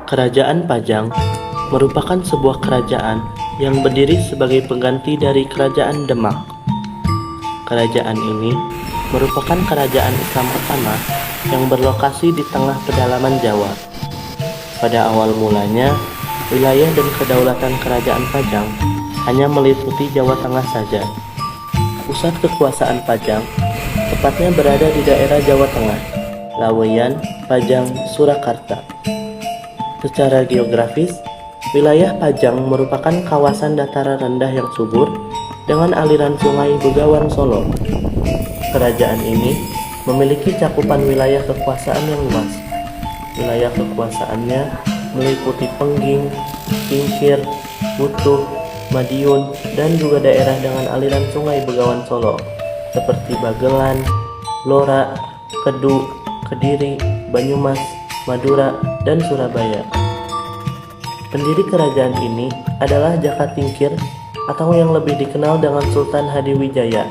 Kerajaan Pajang merupakan sebuah kerajaan yang berdiri sebagai pengganti dari Kerajaan Demak. Kerajaan ini merupakan kerajaan Islam pertama yang berlokasi di tengah pedalaman Jawa. Pada awal mulanya, wilayah dan kedaulatan Kerajaan Pajang hanya meliputi Jawa Tengah saja. Pusat kekuasaan Pajang tepatnya berada di daerah Jawa Tengah, Laweyan, Pajang, Surakarta. Secara geografis, wilayah Pajang merupakan kawasan dataran rendah yang subur dengan aliran sungai Begawan Solo. Kerajaan ini memiliki cakupan wilayah kekuasaan yang luas. Wilayah kekuasaannya meliputi Pengging, Kingkir, Butuh, Madiun, dan juga daerah dengan aliran sungai Begawan Solo seperti Bagelan, Blora, Kedu, Kediri, Banyumas, Madura, dan Surabaya. Pendiri kerajaan ini adalah Jaka Tingkir atau yang lebih dikenal dengan Sultan Hadiwijaya.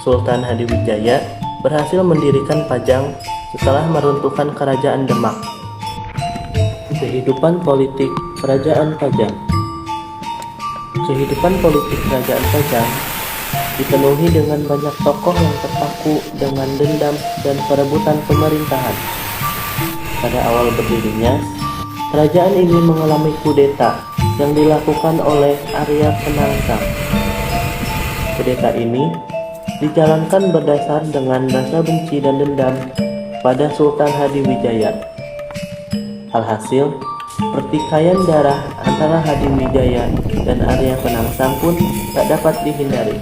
Sultan Hadiwijaya berhasil mendirikan Pajang setelah meruntuhkan Kerajaan Demak. Kehidupan politik Kerajaan Pajang. Kehidupan politik Kerajaan Pajang dipenuhi dengan banyak tokoh yang terpaku dengan dendam dan perebutan pemerintahan. Pada awal berdirinya, kerajaan ini mengalami kudeta yang dilakukan oleh Arya Penangsang. Kudeta ini dijalankan berdasar dengan rasa benci dan dendam pada Sultan Hadiwijaya. Alhasil, pertikaian darah antara Hadiwijaya dan Arya Penangsang pun tak dapat dihindari.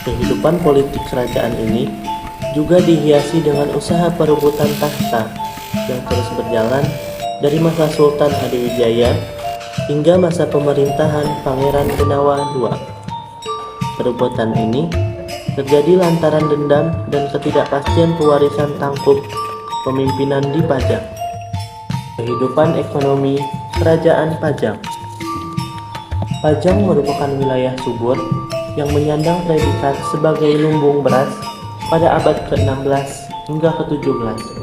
Kehidupan politik kerajaan ini juga dihiasi dengan usaha perebutan tahta yang terus berjalan dari masa Sultan Hadiwijaya hingga masa pemerintahan Pangeran Benawa II. Perebutan ini terjadi lantaran dendam dan ketidakpastian pewarisan tangkup pemimpinan di Pajang. Kehidupan ekonomi Kerajaan Pajang. Pajang merupakan wilayah subur yang menyandang predikat sebagai lumbung beras pada abad ke-16 hingga ke-17.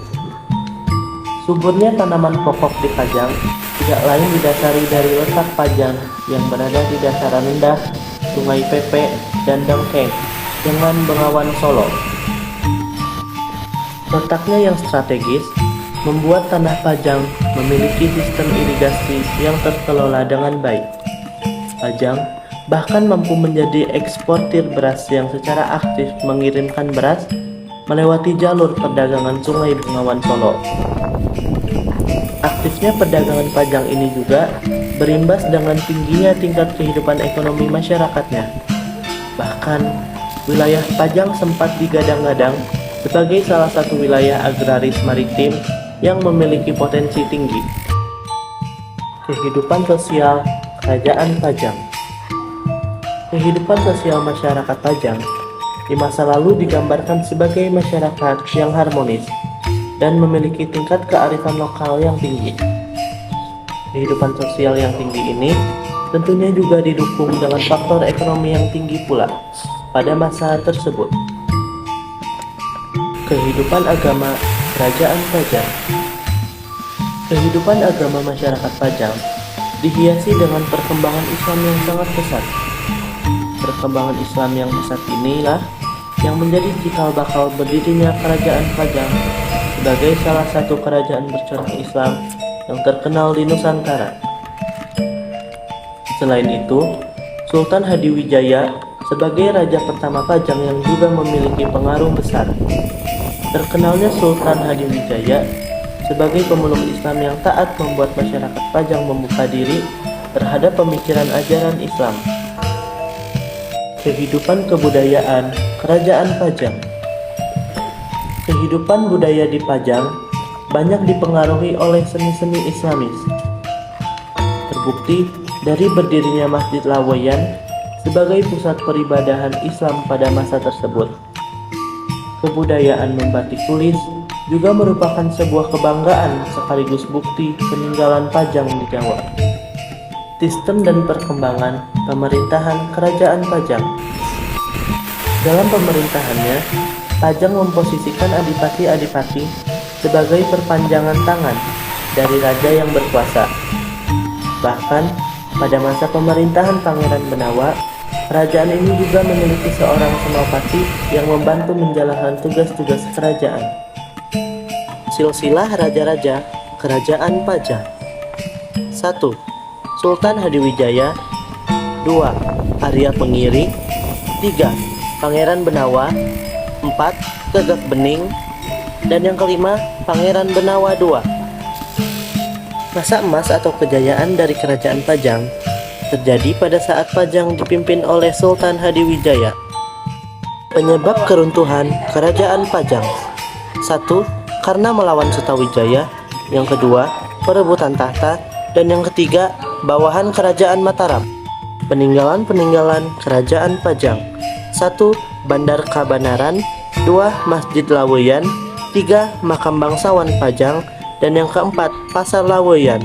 Suburnya tanaman pokok di Pajang tidak lain didasari dari letak Pajang yang berada di dataran rendah Sungai Pepe dan Dengkeng dengan Bengawan Solo. Letaknya yang strategis membuat tanah Pajang memiliki sistem irigasi yang terkelola dengan baik. Pajang bahkan mampu menjadi eksportir beras yang secara aktif mengirimkan beras melewati jalur perdagangan Sungai Bengawan Solo. Aktifnya perdagangan Pajang ini juga berimbas dengan tingginya tingkat kehidupan ekonomi masyarakatnya. Bahkan, wilayah Pajang sempat digadang-gadang sebagai salah satu wilayah agraris maritim yang memiliki potensi tinggi. Kehidupan sosial Kerajaan Pajang. Kehidupan sosial masyarakat Pajang di masa lalu digambarkan sebagai masyarakat yang harmonis dan memiliki tingkat kearifan lokal yang tinggi. Kehidupan sosial yang tinggi ini tentunya juga didukung dengan faktor ekonomi yang tinggi pula pada masa tersebut. Kehidupan agama Kerajaan Pajang. Kehidupan agama masyarakat Pajang dihiasi dengan perkembangan Islam yang sangat pesat. Perkembangan Islam yang pesat inilah yang menjadi cikal bakal berdirinya Kerajaan Pajang sebagai salah satu kerajaan bercorak Islam yang terkenal di Nusantara. Selain itu, Sultan Hadiwijaya sebagai raja pertama Pajang yang juga memiliki pengaruh besar. Terkenalnya Sultan Hadiwijaya sebagai pemeluk Islam yang taat membuat masyarakat Pajang membuka diri terhadap pemikiran ajaran Islam. Kehidupan kebudayaan Kerajaan Pajang. Kehidupan budaya di Pajang banyak dipengaruhi oleh seni-seni Islamis. Terbukti dari berdirinya Masjid Laweyan sebagai pusat peribadahan Islam pada masa tersebut. Kebudayaan membatik tulis juga merupakan sebuah kebanggaan sekaligus bukti peninggalan Pajang di Jawa. Sistem dan perkembangan pemerintahan Kerajaan Pajang. Dalam pemerintahannya, Pajang memposisikan adipati-adipati sebagai perpanjangan tangan dari raja yang berkuasa. Bahkan, pada masa pemerintahan Pangeran Benawa, kerajaan ini juga memiliki seorang senopati yang membantu menjalankan tugas-tugas kerajaan. Silsilah Raja-Raja Kerajaan Pajang. 1. Sultan Hadiwijaya. 2. Arya Pengiri. 3. Pangeran Benawa. 4. Gagak Bening. Dan yang kelima, Pangeran Benawa II. Masa emas atau kejayaan dari Kerajaan Pajang terjadi pada saat Pajang dipimpin oleh Sultan Hadiwijaya. Penyebab keruntuhan Kerajaan Pajang. 1. Karena melawan Sutawijaya. Yang kedua, perebutan tahta. Dan yang ketiga, bawahan Kerajaan Mataram. Peninggalan-peninggalan Kerajaan Pajang. 1. Bandar Kabanaran. 2. Masjid Laweyan. 3. Makam Bangsawan Pajang. Dan yang keempat, Pasar Laweyan.